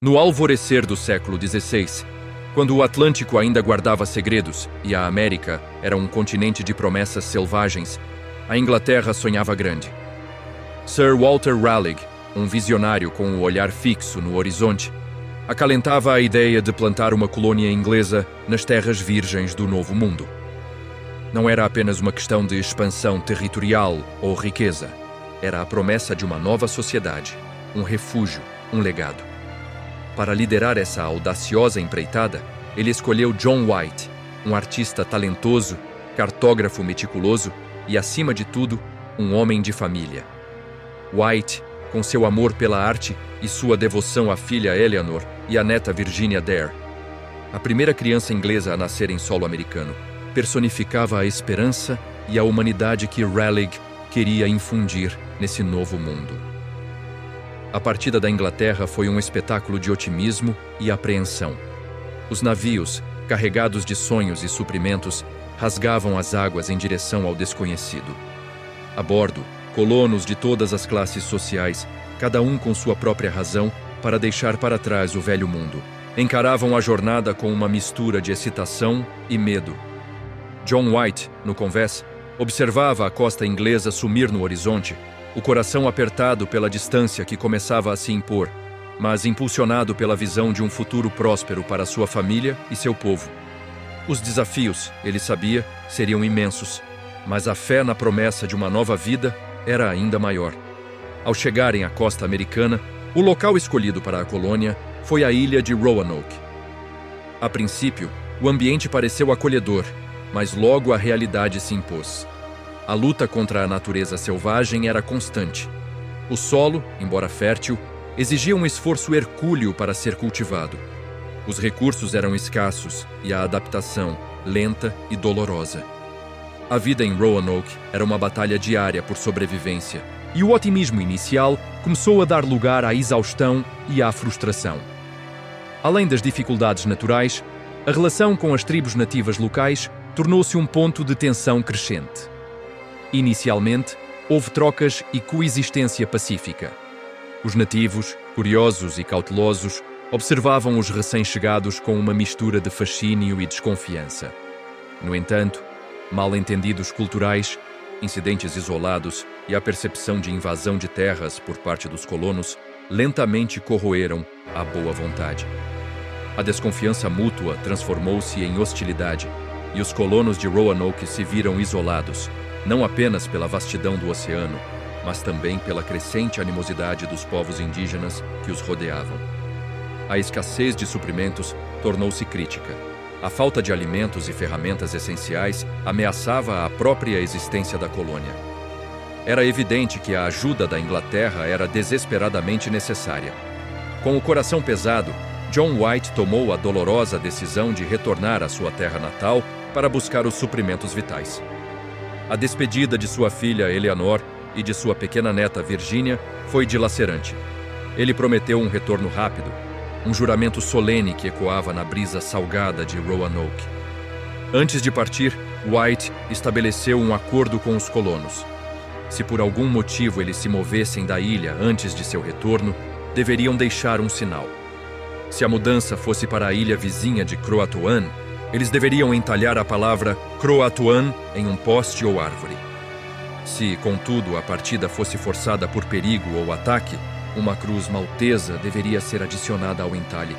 No alvorecer do século XVI, quando o Atlântico ainda guardava segredos e a América era um continente de promessas selvagens, a Inglaterra sonhava grande. Sir Walter Raleigh, um visionário com o olhar fixo no horizonte, acalentava a ideia de plantar uma colônia inglesa nas terras virgens do Novo Mundo. Não era apenas uma questão de expansão territorial ou riqueza. Era a promessa de uma nova sociedade, um refúgio, um legado. Para liderar essa audaciosa empreitada, ele escolheu John White, um artista talentoso, cartógrafo meticuloso e, acima de tudo, um homem de família. White, com seu amor pela arte e sua devoção à filha Eleanor e à neta Virginia Dare, a primeira criança inglesa a nascer em solo americano, personificava a esperança e a humanidade que Raleigh queria infundir nesse novo mundo. A partida da Inglaterra foi um espetáculo de otimismo e apreensão. Os navios, carregados de sonhos e suprimentos, rasgavam as águas em direção ao desconhecido. A bordo, colonos de todas as classes sociais, cada um com sua própria razão para deixar para trás o velho mundo, encaravam a jornada com uma mistura de excitação e medo. John White, no convés, observava a costa inglesa sumir no horizonte, o coração apertado pela distância que começava a se impor, mas impulsionado pela visão de um futuro próspero para sua família e seu povo. Os desafios, ele sabia, seriam imensos, mas a fé na promessa de uma nova vida era ainda maior. Ao chegarem à costa americana, o local escolhido para a colônia foi a ilha de Roanoke. A princípio, o ambiente pareceu acolhedor, mas logo a realidade se impôs. A luta contra a natureza selvagem era constante. O solo, embora fértil, exigia um esforço hercúleo para ser cultivado. Os recursos eram escassos e a adaptação lenta e dolorosa. A vida em Roanoke era uma batalha diária por sobrevivência, e o otimismo inicial começou a dar lugar à exaustão e à frustração. Além das dificuldades naturais, a relação com as tribos nativas locais tornou-se um ponto de tensão crescente. Inicialmente, houve trocas e coexistência pacífica. Os nativos, curiosos e cautelosos, observavam os recém-chegados com uma mistura de fascínio e desconfiança. No entanto, mal-entendidos culturais, incidentes isolados e a percepção de invasão de terras por parte dos colonos lentamente corroeram a boa vontade. A desconfiança mútua transformou-se em hostilidade e os colonos de Roanoke se viram isolados, não apenas pela vastidão do oceano, mas também pela crescente animosidade dos povos indígenas que os rodeavam. A escassez de suprimentos tornou-se crítica. A falta de alimentos e ferramentas essenciais ameaçava a própria existência da colônia. Era evidente que a ajuda da Inglaterra era desesperadamente necessária. Com o coração pesado, John White tomou a dolorosa decisão de retornar à sua terra natal para buscar os suprimentos vitais. A despedida de sua filha Eleanor e de sua pequena neta Virginia foi dilacerante. Ele prometeu um retorno rápido, um juramento solene que ecoava na brisa salgada de Roanoke. Antes de partir, White estabeleceu um acordo com os colonos. Se por algum motivo eles se movessem da ilha antes de seu retorno, deveriam deixar um sinal. Se a mudança fosse para a ilha vizinha de Croatoan, eles deveriam entalhar a palavra Croatoan em um poste ou árvore. Se, contudo, a partida fosse forçada por perigo ou ataque, uma cruz maltesa deveria ser adicionada ao entalhe.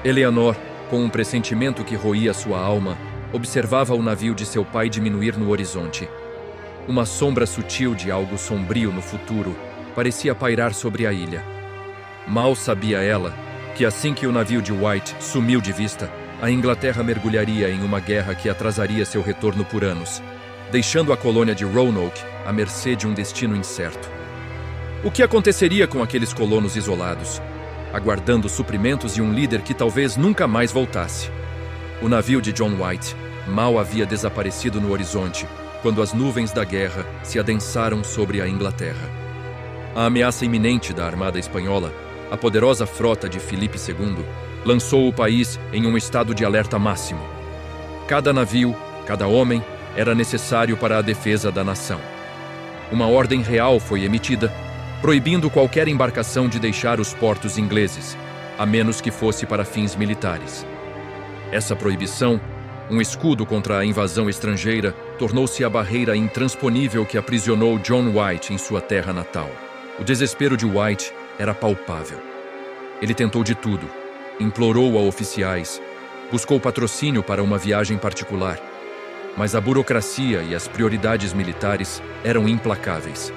Eleanor, com um pressentimento que roía sua alma, observava o navio de seu pai diminuir no horizonte. Uma sombra sutil de algo sombrio no futuro parecia pairar sobre a ilha. Mal sabia ela que assim que o navio de White sumiu de vista, a Inglaterra mergulharia em uma guerra que atrasaria seu retorno por anos, deixando a colônia de Roanoke à mercê de um destino incerto. O que aconteceria com aqueles colonos isolados, aguardando suprimentos e um líder que talvez nunca mais voltasse? O navio de John White mal havia desaparecido no horizonte quando as nuvens da guerra se adensaram sobre a Inglaterra. A ameaça iminente da Armada Espanhola, a poderosa frota de Filipe II, lançou o país em um estado de alerta máximo. Cada navio, cada homem, era necessário para a defesa da nação. Uma ordem real foi emitida, proibindo qualquer embarcação de deixar os portos ingleses, a menos que fosse para fins militares. Essa proibição, um escudo contra a invasão estrangeira, tornou-se a barreira intransponível que aprisionou John White em sua terra natal. O desespero de White era palpável. Ele tentou de tudo, implorou a oficiais, buscou patrocínio para uma viagem particular, mas a burocracia e as prioridades militares eram implacáveis.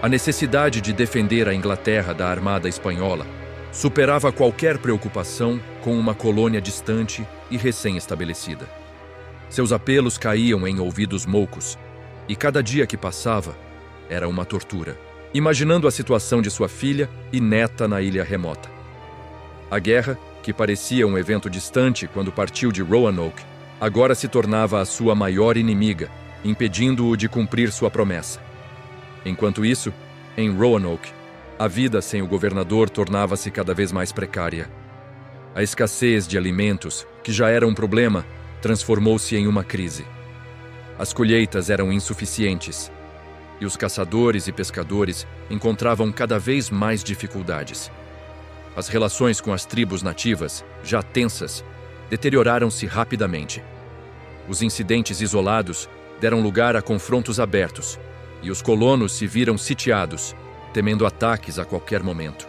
A necessidade de defender a Inglaterra da armada espanhola superava qualquer preocupação com uma colônia distante e recém-estabelecida. Seus apelos caíam em ouvidos moucos, e cada dia que passava era uma tortura, imaginando a situação de sua filha e neta na ilha remota. A guerra, que parecia um evento distante quando partiu de Roanoke, agora se tornava a sua maior inimiga, impedindo-o de cumprir sua promessa. Enquanto isso, em Roanoke, a vida sem o governador tornava-se cada vez mais precária. A escassez de alimentos, que já era um problema, transformou-se em uma crise. As colheitas eram insuficientes, e os caçadores e pescadores encontravam cada vez mais dificuldades. As relações com as tribos nativas, já tensas, deterioraram-se rapidamente. Os incidentes isolados deram lugar a confrontos abertos, e os colonos se viram sitiados, temendo ataques a qualquer momento.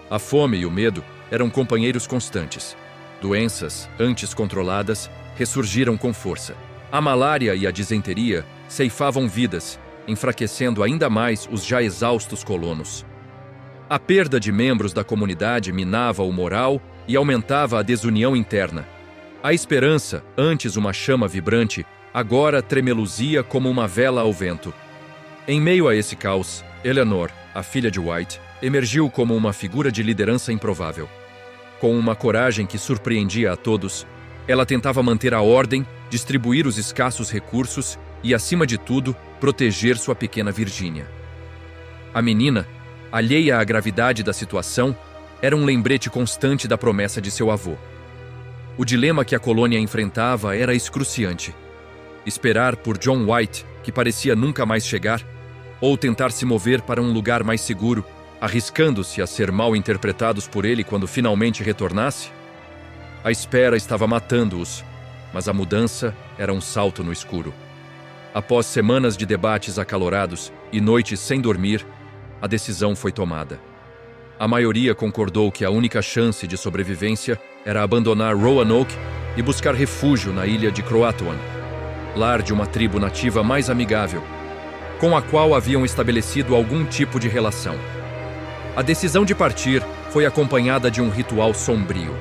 A fome e o medo eram companheiros constantes. Doenças, antes controladas, ressurgiram com força. A malária e a disenteria ceifavam vidas, enfraquecendo ainda mais os já exaustos colonos. A perda de membros da comunidade minava o moral e aumentava a desunião interna. A esperança, antes uma chama vibrante, agora tremeluzia como uma vela ao vento. Em meio a esse caos, Eleanor, a filha de White, emergiu como uma figura de liderança improvável. Com uma coragem que surpreendia a todos, ela tentava manter a ordem, distribuir os escassos recursos e, acima de tudo, proteger sua pequena Virgínia. A menina, alheia à gravidade da situação, era um lembrete constante da promessa de seu avô. O dilema que a colônia enfrentava era excruciante. Esperar por John White, que parecia nunca mais chegar, ou tentar se mover para um lugar mais seguro, arriscando-se a ser mal interpretados por ele quando finalmente retornasse? A espera estava matando-os, mas a mudança era um salto no escuro. Após semanas de debates acalorados e noites sem dormir, a decisão foi tomada. A maioria concordou que a única chance de sobrevivência era abandonar Roanoke e buscar refúgio na ilha de Croatoan, lar de uma tribo nativa mais amigável, com a qual haviam estabelecido algum tipo de relação. A decisão de partir foi acompanhada de um ritual sombrio.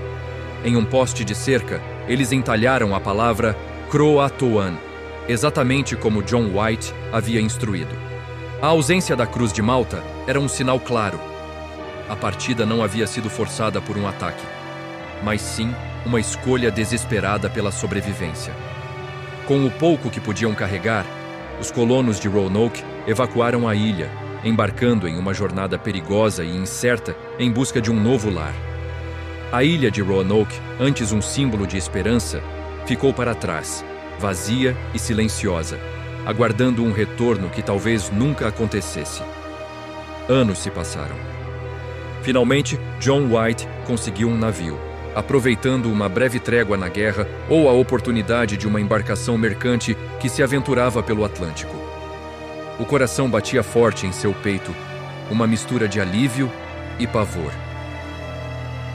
Em um poste de cerca, eles entalharam a palavra Croatoan, exatamente como John White havia instruído. A ausência da Cruz de Malta era um sinal claro. A partida não havia sido forçada por um ataque, mas sim uma escolha desesperada pela sobrevivência. Com o pouco que podiam carregar, os colonos de Roanoke evacuaram a ilha, embarcando em uma jornada perigosa e incerta em busca de um novo lar. A ilha de Roanoke, antes um símbolo de esperança, ficou para trás, vazia e silenciosa, aguardando um retorno que talvez nunca acontecesse. Anos se passaram. Finalmente, John White conseguiu um navio, aproveitando uma breve trégua na guerra ou a oportunidade de uma embarcação mercante que se aventurava pelo Atlântico. O coração batia forte em seu peito, uma mistura de alívio e pavor.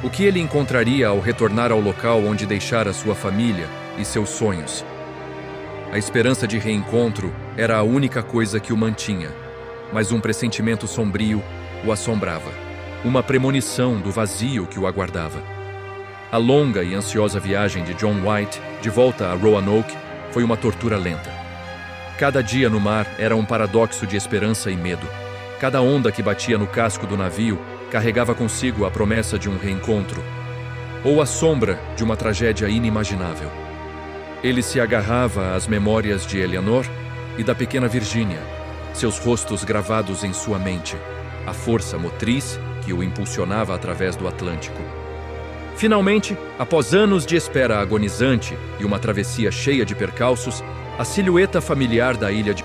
O que ele encontraria ao retornar ao local onde deixara sua família e seus sonhos? A esperança de reencontro era a única coisa que o mantinha, mas um pressentimento sombrio o assombrava, uma premonição do vazio que o aguardava. A longa e ansiosa viagem de John White de volta a Roanoke foi uma tortura lenta. Cada dia no mar era um paradoxo de esperança e medo. Cada onda que batia no casco do navio carregava consigo a promessa de um reencontro, ou a sombra de uma tragédia inimaginável. Ele se agarrava às memórias de Eleanor e da pequena Virgínia, seus rostos gravados em sua mente, a força motriz que o impulsionava através do Atlântico. Finalmente, após anos de espera agonizante e uma travessia cheia de percalços, a silhueta familiar da ilha de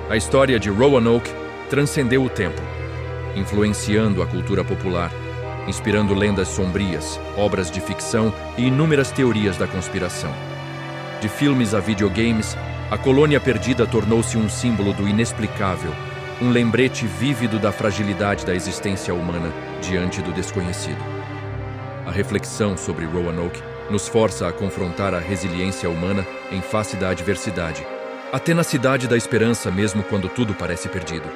A história de Roanoke transcendeu o tempo, influenciando a cultura popular, inspirando lendas sombrias, obras de ficção e inúmeras teorias da conspiração. De filmes a videogames, a colônia perdida tornou-se um símbolo do inexplicável, um lembrete vívido da fragilidade da existência humana diante do desconhecido. A reflexão sobre Roanoke nos força a confrontar a resiliência humana em face da adversidade, a tenacidade da esperança mesmo quando tudo parece perdido.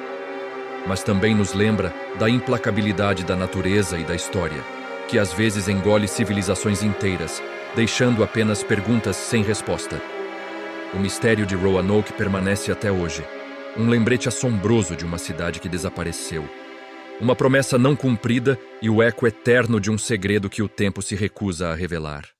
Mas também nos lembra da implacabilidade da natureza e da história, que às vezes engole civilizações inteiras, deixando apenas perguntas sem resposta. O mistério de Roanoke permanece até hoje, um lembrete assombroso de uma cidade que desapareceu, uma promessa não cumprida e o eco eterno de um segredo que o tempo se recusa a revelar.